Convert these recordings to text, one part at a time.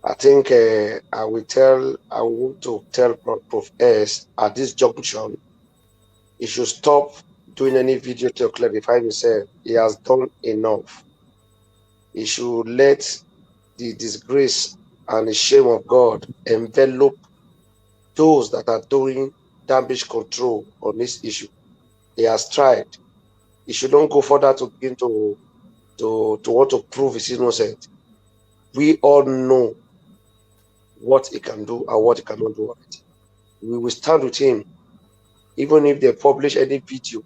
I think I want to tell Prof S at this junction, he should stop doing any video to clarify himself. He has done enough. He should let the disgrace and the shame of God envelop those that are doing damage control on this issue. He has tried. He shouldn't go further to begin to want to prove his innocent. We all know what he can do and what he cannot do already. We will stand with him, even if they publish any video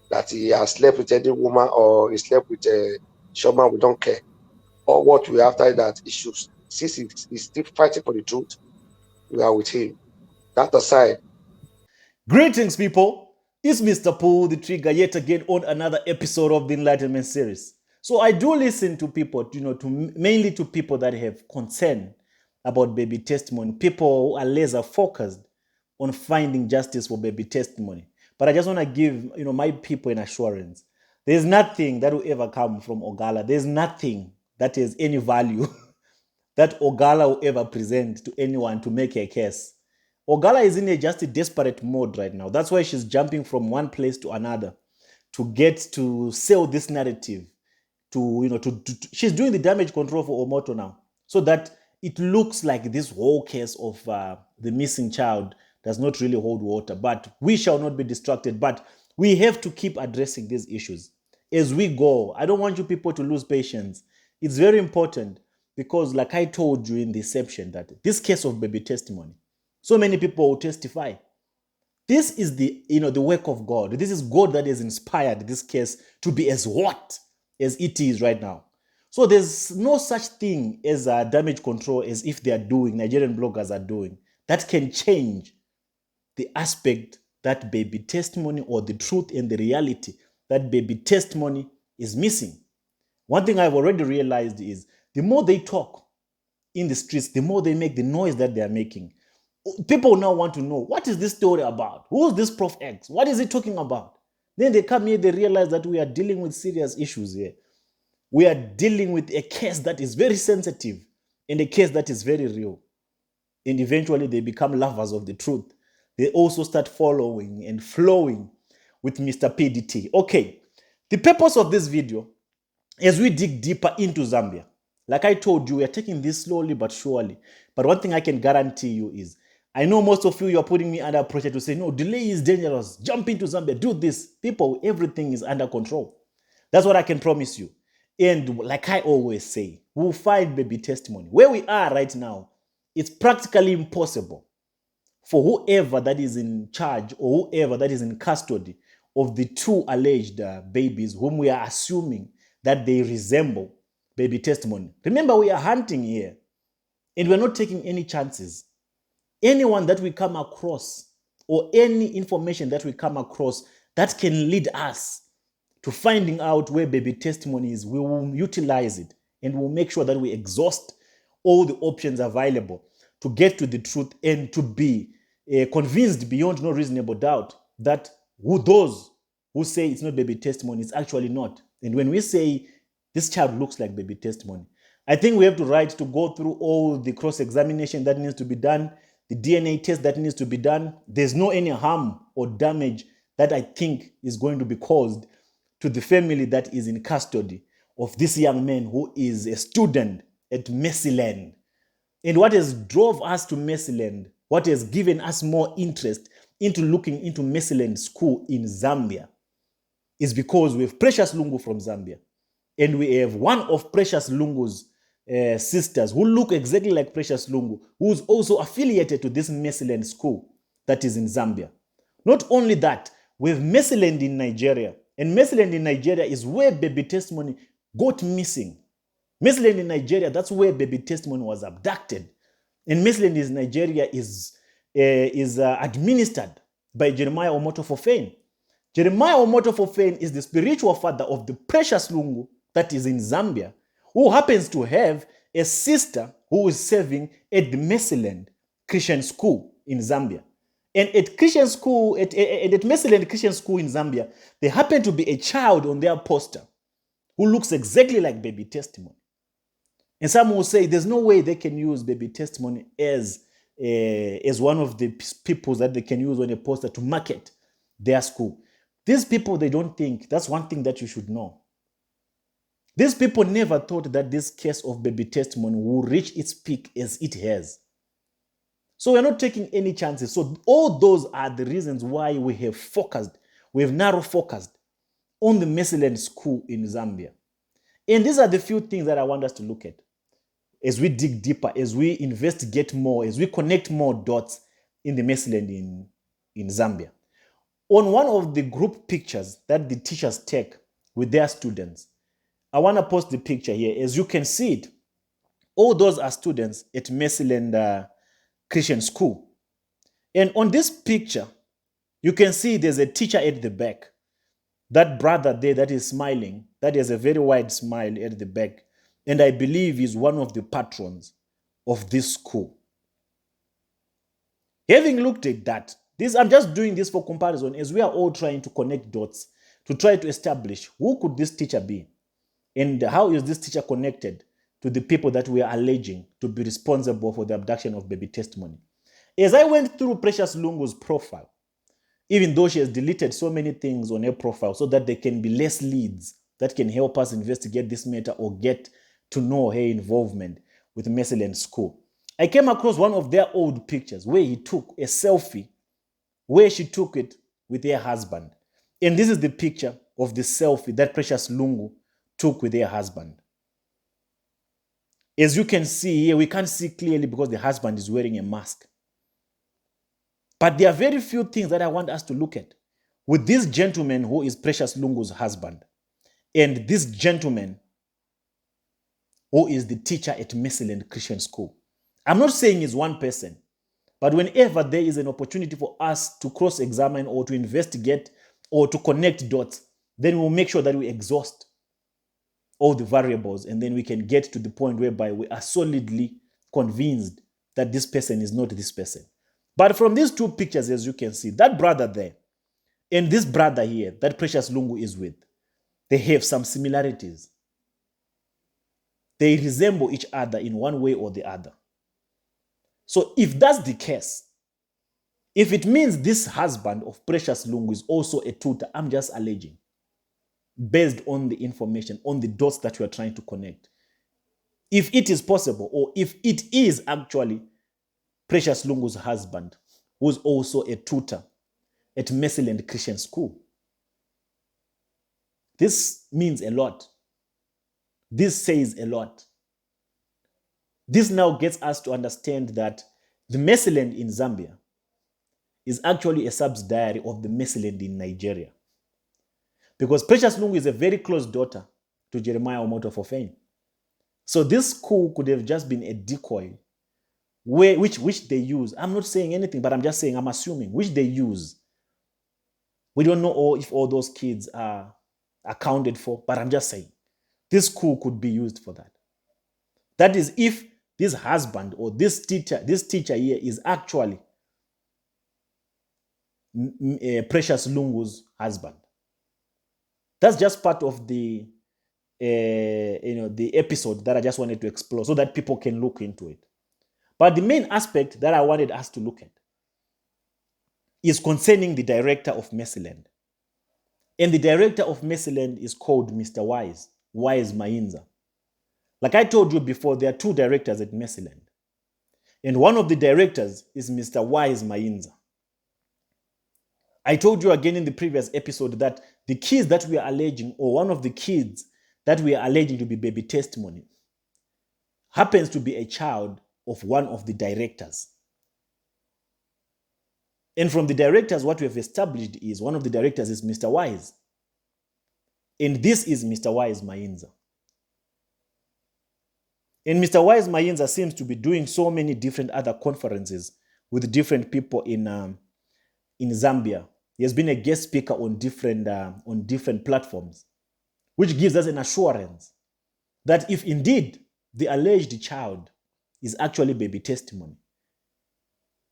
that he has slept with any woman or he slept with a shaman, we don't care. Or what we after that, he should, since he's still fighting for the truth, we are with him. That aside, Greetings, people. It's Mr. Pool, the trigger, yet again on another episode of the Enlightenment series. So I do listen to people, mainly to people that have concern about baby testimony, people who are laser focused on finding justice for baby testimony. But I just want to give, my people an assurance. There's nothing that will ever come from Ogala. There's nothing that has any value that Ogala will ever present to anyone to make a case. Ogala is in a just a desperate mode right now. That's why she's jumping from one place to another to get to sell this narrative. She's doing the damage control for Omoto now, so that it looks like this whole case of the missing child does not really hold water. But we shall not be distracted. But we have to keep addressing these issues as we go. I don't want you people to lose patience. It's very important because, like I told you in the inception, that this case of baby testimony, so many people will testify. This is the work of God. This is God that has inspired this case to be as hot as it is right now. So there's no such thing as damage control as if they are doing, Nigerian bloggers are doing, that can change the aspect that baby testimony or the truth and the reality that baby testimony is missing. One thing I've already realized is the more they talk in the streets, the more they make the noise that they are making. People now want to know, what is this story about? Who's this Prof X? What is he talking about? Then they come here, they realize that we are dealing with serious issues here. We are dealing with a case that is very sensitive and a case that is very real. And eventually they become lovers of the truth. They also start following and flowing with Mr. PDT. Okay, the purpose of this video, as we dig deeper into Zambia, like I told you, we are taking this slowly but surely. But one thing I can guarantee you is, I know most of you are putting me under pressure to say, no, delay is dangerous. Jump into Zambia, do this. People, everything is under control. That's what I can promise you. And like I always say, we'll find baby testimony. Where we are right now, it's practically impossible for whoever that is in charge or whoever that is in custody of the two alleged babies whom we are assuming that they resemble baby testimony. Remember, we are hunting here and we're not taking any chances. Anyone that we come across or any information that we come across that can lead us to finding out where baby testimony is, we will utilize it and we'll make sure that we exhaust all the options available to get to the truth and to be convinced beyond no reasonable doubt that those who say it's not baby testimony, it's actually not. And when we say this child looks like baby testimony, I think we have to right to go through all the cross-examination that needs to be done, the DNA test that needs to be done. There's no any harm or damage that I think is going to be caused to the family that is in custody of this young man who is a student at MercyLand. And what has drove us to MercyLand, what has given us more interest into looking into MercyLand school in Zambia, is because we have Precious Lungu from Zambia. And we have one of Precious Lungu's sisters who look exactly like Precious Lungu, who's also affiliated to this MercyLand school that is in Zambia. Not only that, we have MercyLand in Nigeria. And MercyLand in Nigeria is where baby testimony got missing. MercyLand in Nigeria, that's where baby testimony was abducted. And MercyLand in Nigeria is administered by Jeremiah Omoto Fofane. Jeremiah Omoto Fofane is the spiritual father of the Precious Lungu that is in Zambia, who happens to have a sister who is serving at the MercyLand Christian school in Zambia. And at Christian school, at MercyLand Christian school in Zambia, there happened to be a child on their poster who looks exactly like baby testimony. And some will say there's no way they can use baby testimony as one of the people that they can use on a poster to market their school. These people, they don't think, that's one thing that you should know. These people never thought that this case of baby testimony will reach its peak as it has. So we're not taking any chances. So all those are the reasons why we have narrow focused on the MercyLand school in Zambia. And these are the few things that I want us to look at as we dig deeper, as we investigate more, as we connect more dots in the MercyLand in Zambia. On one of the group pictures that the teachers take with their students, I want to post the picture here. As you can see it, all those are students at MercyLand Christian School. And on this picture, you can see there's a teacher at the back. That brother there that is smiling, that has a very wide smile at the back. And I believe he's one of the patrons of this school. Having looked at that, I'm just doing this for comparison as we are all trying to connect dots to try to establish who could this teacher be and how is this teacher connected to the people that we are alleging to be responsible for the abduction of baby testimony. As I went through Precious Lungu's profile, even though she has deleted so many things on her profile so that there can be less leads that can help us investigate this matter or get to know her involvement with MercyLand School, I came across one of their old pictures where he took a selfie, where she took it with her husband. And this is the picture of the selfie that Precious Lungu took with her husband. As you can see here, we can't see clearly because the husband is wearing a mask. But there are very few things that I want us to look at with this gentleman who is Precious Lungu's husband and this gentleman who is the teacher at MercyLand Christian School. I'm not saying it's one person, but whenever there is an opportunity for us to cross-examine or to investigate or to connect dots, then we'll make sure that we exhaust all the variables and then we can get to the point whereby we are solidly convinced that this person is not this person. But from these two pictures, as you can see, that brother there and this brother here that Precious Lungu is with, they have some similarities. They resemble each other in one way or the other. So if that's the case, if it means this husband of Precious Lungu is also a tutor, I'm just alleging, based on the information, on the dots that we are trying to connect. If it is possible, or if it is actually Precious Lungu's husband, who's also a tutor at MercyLand Christian School, this means a lot. This says a lot. This now gets us to understand that the MercyLand in Zambia is actually a subsidiary of the MercyLand in Nigeria. Because Precious Lungu is a very close daughter to Jeremiah Omoto Fofane. So this school could have just been a decoy which they use. I'm not saying anything, but I'm just saying, I'm assuming, which they use. We don't know if all those kids are accounted for, but I'm just saying, this school could be used for that. That is, if this husband or this teacher here is actually Precious Lungu's husband. That's just part of the the episode that I just wanted to explore so that people can look into it. But the main aspect that I wanted us to look at is concerning the director of MercyLand. And the director of MercyLand is called Mr. Wise Mainza. Like I told you before, there are two directors at MercyLand. And one of the directors is Mr. Wise Mainza. I told you again in the previous episode that the kids that we are alleging, or one of the kids that we are alleging to be baby testimony, happens to be a child of one of the directors. And from the directors, what we have established is one of the directors is Mr. Wise. And this is Mr. Wise Mainza. And Mr. Wise Mainza seems to be doing so many different other conferences with different people in Zambia. He has been a guest speaker on different platforms, which gives us an assurance that if indeed the alleged child is actually baby testimony,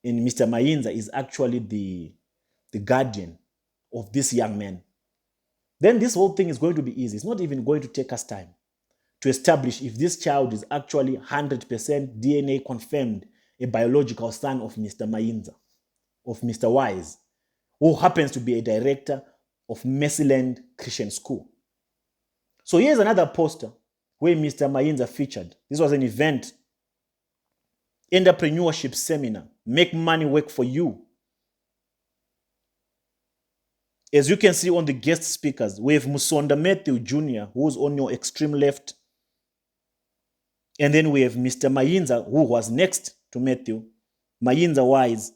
and Mr. Mainza is actually the guardian of this young man, then this whole thing is going to be easy. It's not even going to take us time to establish if this child is actually 100% DNA confirmed a biological son of Mr. Mayinza, of Mr. Wise, who happens to be a director of MercyLand Christian School. So here's another poster where Mr. Mayinza featured. This was an event, entrepreneurship seminar, make money work for you. As you can see on the guest speakers, we have Musonda Matthew Jr., who's on your extreme left. And then we have Mr. Mayinza, who was next to Matthew. Mayinza Wise,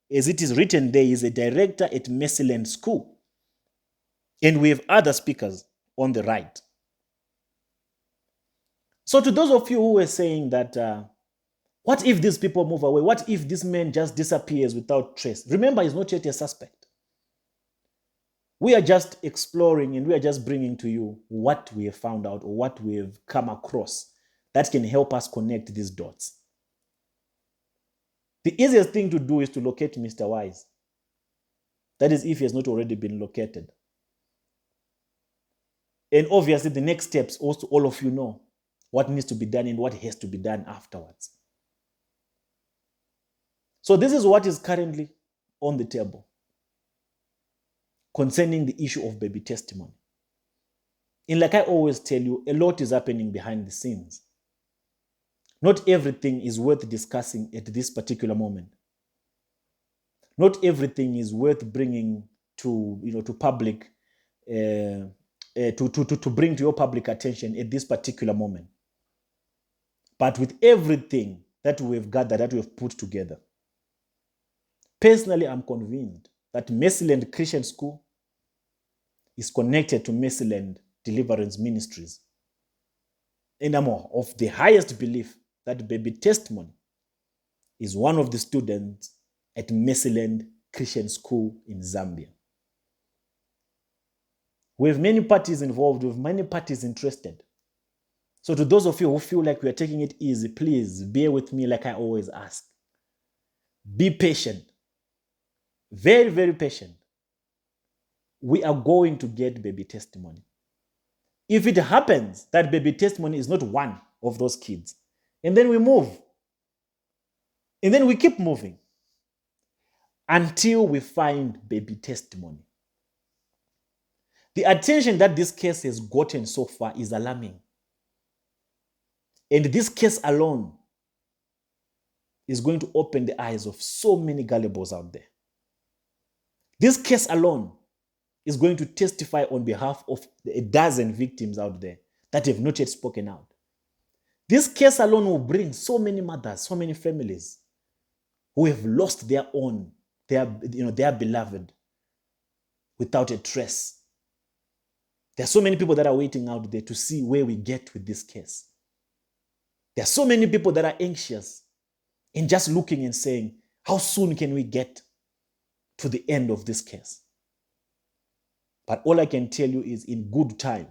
as it is written there, is a director at MercyLand School. And we have other speakers on the right. So to those of you who were saying that, what if these people move away? What if this man just disappears without trace? Remember, he's not yet a suspect. We are just exploring and we are just bringing to you what we have found out or what we have come across that can help us connect these dots. The easiest thing to do is to locate Mr. Wise. That is if he has not already been located. And obviously the next steps, also all of you know what needs to be done and what has to be done afterwards. So this is what is currently on the table concerning the issue of baby testimony. And like I always tell you, a lot is happening behind the scenes. Not everything is worth discussing at this particular moment. Not everything is worth bringing to public, to bring to your public attention at this particular moment. But with everything that we have gathered, that we have put together, personally, I'm convinced that MercyLand Christian School is connected to MercyLand Deliverance Ministries. And I'm of the highest belief that baby testimony is one of the students at MercyLand Christian School in Zambia. We have many parties involved, we have many parties interested. So to those of you who feel like we are taking it easy, please bear with me like I always ask. Be patient. Very, very patient. We are going to get baby testimony. If it happens that baby testimony is not one of those kids, and then we move, and then we keep moving until we find baby testimony. The attention that this case has gotten so far is alarming. And this case alone is going to open the eyes of so many gullibles out there. This case alone is going to testify on behalf of a dozen victims out there that have not yet spoken out. This case alone will bring so many mothers, so many families who have lost their own, their beloved without a trace. There are so many people that are waiting out there to see where we get with this case. There are so many people that are anxious and just looking and saying, how soon can we get to the end of this case? But all I can tell you is in good time,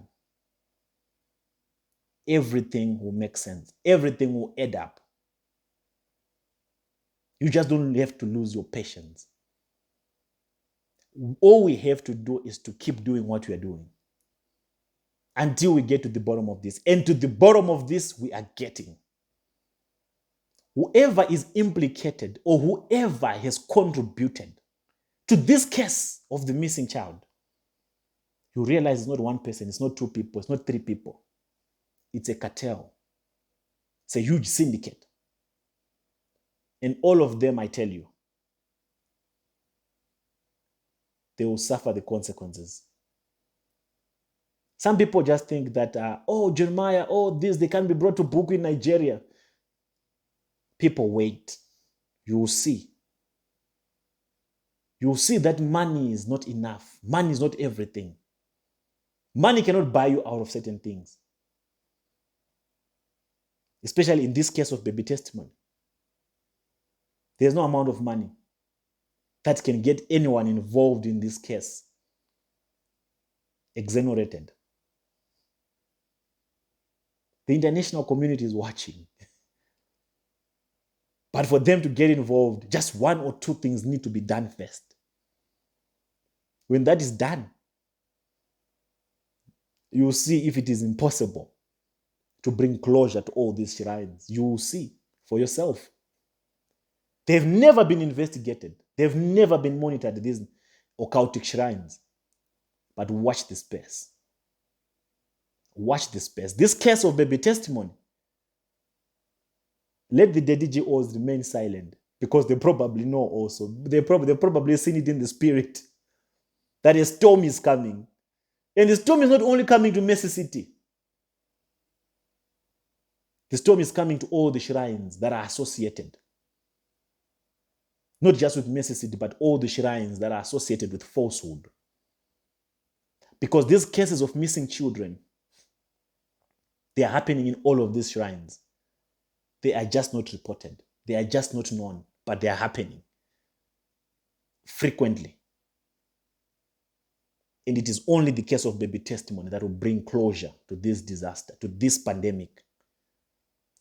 everything will make sense. Everything will add up. You just don't have to lose your patience. All we have to do is to keep doing what we are doing until we get to the bottom of this. And to the bottom of this, we are getting. Whoever is implicated or whoever has contributed to this case of the missing child, you realize it's not one person, it's not two people, it's not three people. It's a cartel. It's a huge syndicate. And all of them, I tell you, they will suffer the consequences. Some people just think that, Jeremiah, they can be brought to book in Nigeria. People wait. You will see. You will see that money is not enough. Money is not everything. Money cannot buy you out of certain things. Especially in this case of baby testimony. There's no amount of money that can get anyone involved in this case exonerated. The international community is watching. But for them to get involved, just one or two things need to be done first. When that is done, you will see if it is impossible to bring closure to all these shrines. You will see for yourself. They've never been investigated. They've never been monitored, these occultic shrines. But watch the space. Watch the space. This case of baby testimony, let the DDGOs remain silent because they probably know also. They've probably seen it in the spirit that a storm is coming. And the storm is not only coming to Mercy City. The storm is coming to all the shrines that are associated. Not just with Mercy City, but all the shrines that are associated with falsehood. Because these cases of missing children, they are happening in all of these shrines. They are just not reported. They are just not known, but they are happening frequently. And it is only the case of baby testimony that will bring closure to this disaster, to this pandemic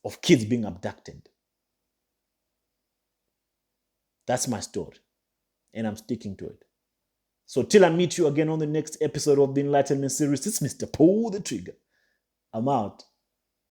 of kids being abducted. That's my story, and I'm sticking to it. So till I meet you again on the next episode of the Enlightenment series, it's Mr. Pull the Trigger. I'm out.